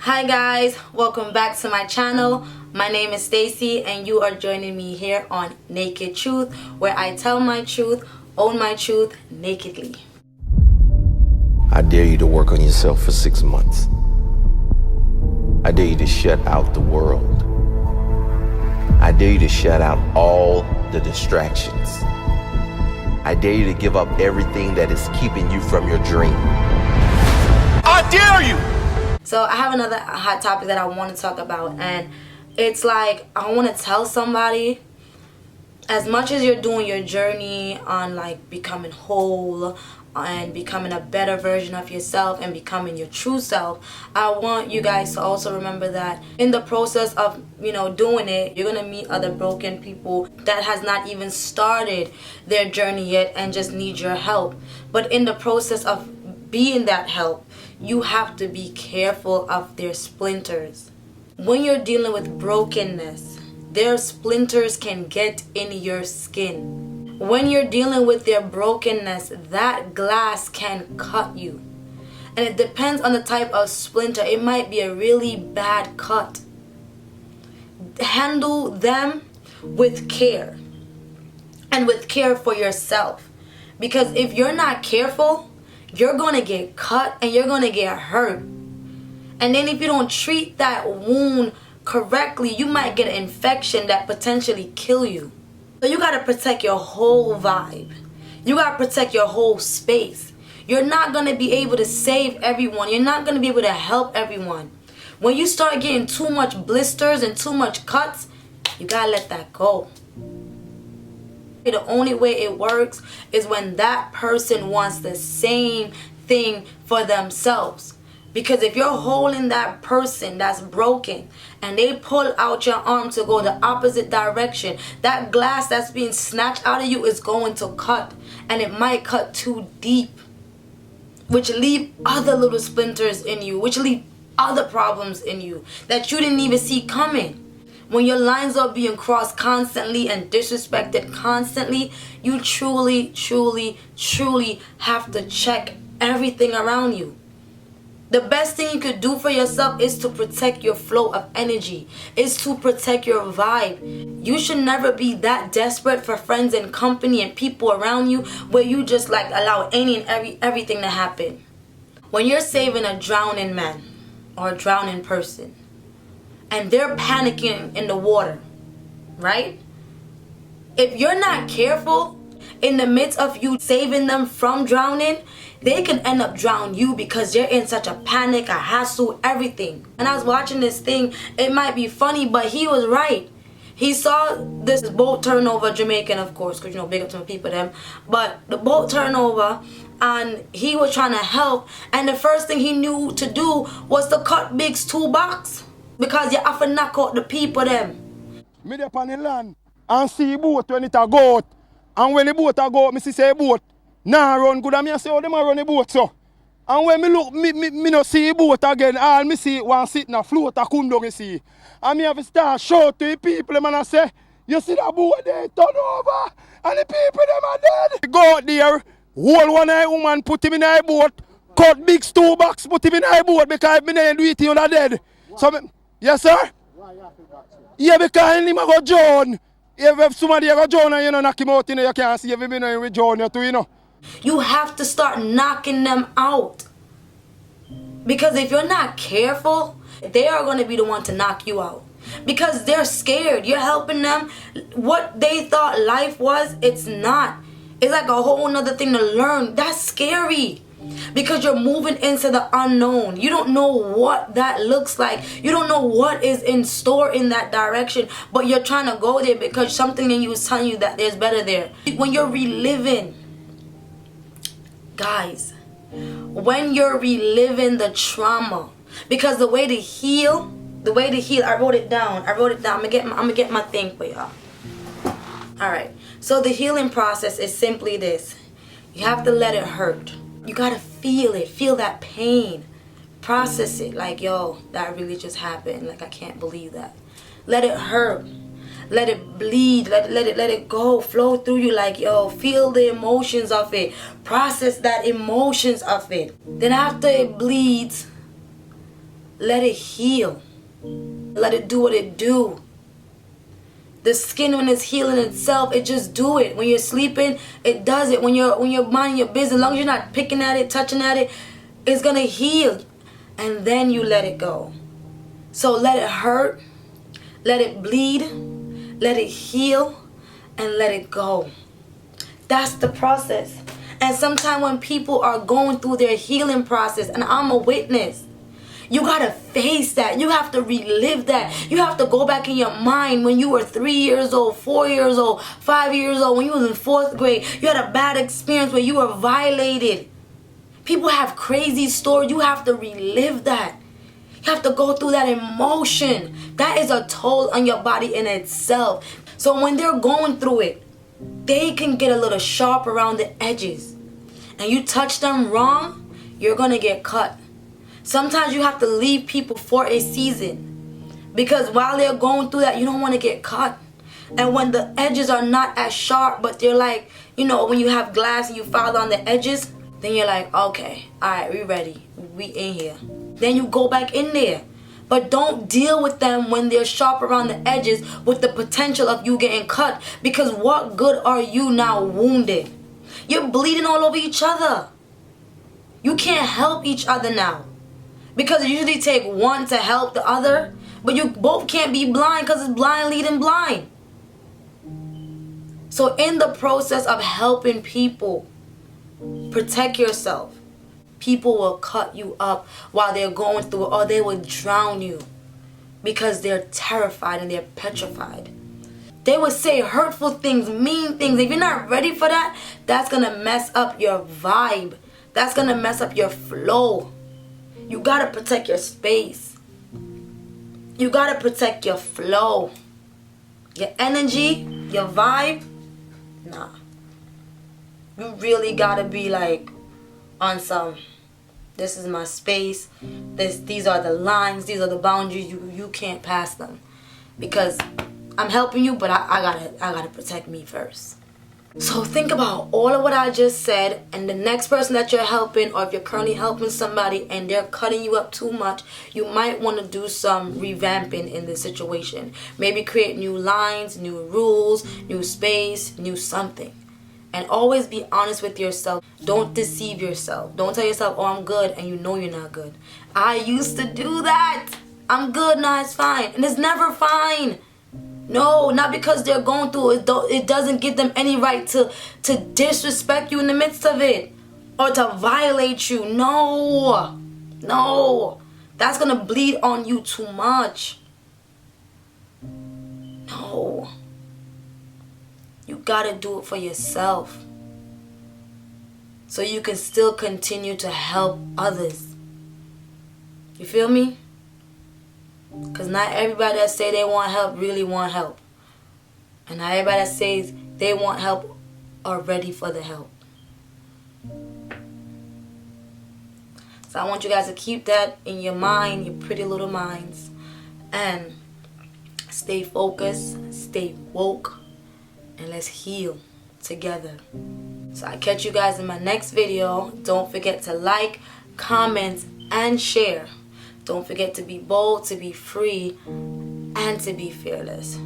Hi guys, welcome back to my channel. My name is Stacy and you are joining me here on Naked Truth, where I tell my truth, own my truth nakedly. I dare you to work on yourself for 6 months. I dare you to shut out the world. I dare you to shut out all the distractions. I dare you to give up everything that is keeping you from your dream. I dare you! So I have another hot topic that I want to talk about, and it's like I want to tell somebody, as much as you're doing your journey on like becoming whole and becoming a better version of yourself and becoming your true self, I want you guys to also remember that in the process of doing it, you're gonna meet other broken people that has not even started their journey yet and just need your help. But in the process of being that help, you have to be careful of their splinters. When you're dealing with brokenness, their splinters can get in your skin. When you're dealing with their brokenness, that glass can cut you. And it depends on the type of splinter. It might be a really bad cut. Handle them with care and with care for yourself. Because if you're not careful, you're going to get cut and you're going to get hurt. And then if you don't treat that wound correctly, you might get an infection that potentially kill you. So you got to protect your whole vibe. You got to protect your whole space. You're not going to be able to save everyone. You're not going to be able to help everyone. When you start getting too much blisters and too much cuts, you got to let that go. The only way it works is when that person wants the same thing for themselves. Because if you're holding that person that's broken and they pull out your arm to go the opposite direction, that glass that's being snatched out of you is going to cut, and it might cut too deep, which leave other little splinters in you, which leave other problems in you that you didn't even see coming. When your lines are being crossed constantly and disrespected constantly, you truly, truly, truly have to check everything around you. The best thing you could do for yourself is to protect your flow of energy, is to protect your vibe. You should never be that desperate for friends and company and people around you where you just like allow any and everything to happen. When you're saving a drowning man or a drowning person, and they're panicking in the water, right? If you're not careful, in the midst of you saving them from drowning, they can end up drowning you because you're in such a panic, a hassle, everything. And I was watching this thing, it might be funny, but he was right. He saw this boat turn over, Jamaican of course, because big up to my people them. But the boat turned over and he was trying to help, and the first thing he knew to do was to cut Big's toolbox. Because you have to knock out the people them. Me dey on the land and see boat when it a go out. And when the boat a go out, me see say boat nah run good, and me say, oh, them a run the boat so. And when me look, me no see boat again, all me see one sitting a float a come down the sea. And me have to start shout to the people, them, and I say, you see that boat there turn over, and the people them are dead. Go out there, hold one eye woman, put him in a boat, cut big toolbox, put him in a boat, because if me don't do it, he are dead. So me, yes, sir? Why you have to back, sir? Yeah, because him a go drown. If somebody go drown and you knock him out, you can't see if him with drown you too, You have to start knocking them out. Because if you're not careful, they are going to be the one to knock you out. Because they're scared. You're helping them. What they thought life was, it's not. It's like a whole nother thing to learn. That's scary. Because you're moving into the unknown. You don't know what that looks like. You don't know what is in store in that direction. But you're trying to go there because something in you is telling you that there's better there. When you're reliving, guys, when you're reliving the trauma, because the way to heal, I wrote it down. I'm gonna get my thing for y'all. Alright, so the healing process is simply this. You have to let it hurt. You gotta feel it. Feel that pain. Process it. Like, yo, that really just happened. Like, I can't believe that. Let it hurt. Let it bleed. Let it go. Flow through you. Like, yo, feel the emotions of it. Process that emotions of it. Then after it bleeds, let it heal. Let it do what it do. The skin, when it's healing itself, it just do it. When you're sleeping, it does it. When you're minding your business, as long as you're not picking at it, touching at it, it's gonna heal. And then you let it go. So let it hurt, let it bleed, let it heal, and let it go. That's the process. And sometimes when people are going through their healing process, and I'm a witness, you gotta face that. You have to relive that. You have to go back in your mind when you were 3 years old, 4 years old, 5 years old, when you was in 4th grade. You had a bad experience where you were violated. People have crazy stories. You have to relive that. You have to go through that emotion. That is a toll on your body in itself. So when they're going through it, they can get a little sharp around the edges. And you touch them wrong, you're gonna get cut. Sometimes you have to leave people for a season, because while they're going through that, you don't want to get cut. And when the edges are not as sharp, but they're like, you know, when you have glass and you file on the edges, then you're like, okay, all right, we ready, we in here. Then you go back in there. But don't deal with them when they're sharp around the edges with the potential of you getting cut, because what good are you now wounded? You're bleeding all over each other. You can't help each other now. Because it usually take one to help the other, but you both can't be blind, because it's blind leading blind. So in the process of helping people, protect yourself. People will cut you up while they're going through it, or they will drown you because they're terrified and they're petrified. They will say hurtful things, mean things. If you're not ready for that, that's going to mess up your vibe. That's going to mess up your flow. You gotta protect your space. You gotta protect your flow. Your energy, your vibe. Nah. You really gotta be like on some, this is my space. These are the lines, these are the boundaries. You can't pass them. Because I'm helping you, but I gotta protect me first. So think about all of what I just said, and the next person that you're helping, or if you're currently helping somebody and they're cutting you up too much, you might want to do some revamping in this situation. Maybe create new lines, new rules, new space, new something. And always be honest with yourself. Don't deceive yourself. Don't tell yourself, oh, I'm good, and you know you're not good. I used to do that. I'm good, nah, it's fine. And it's never fine. No, not because they're going through it. It doesn't give them any right to disrespect you in the midst of it, or to violate you. No. That's going to bleed on you too much. No. You got to do it for yourself, so you can still continue to help others. You feel me? Because not everybody that say they want help really want help. And not everybody that says they want help are ready for the help. So I want you guys to keep that in your mind, your pretty little minds. And stay focused, stay woke, and let's heal together. So I'll catch you guys in my next video. Don't forget to like, comment, and share. Don't forget to be bold, to be free, and to be fearless.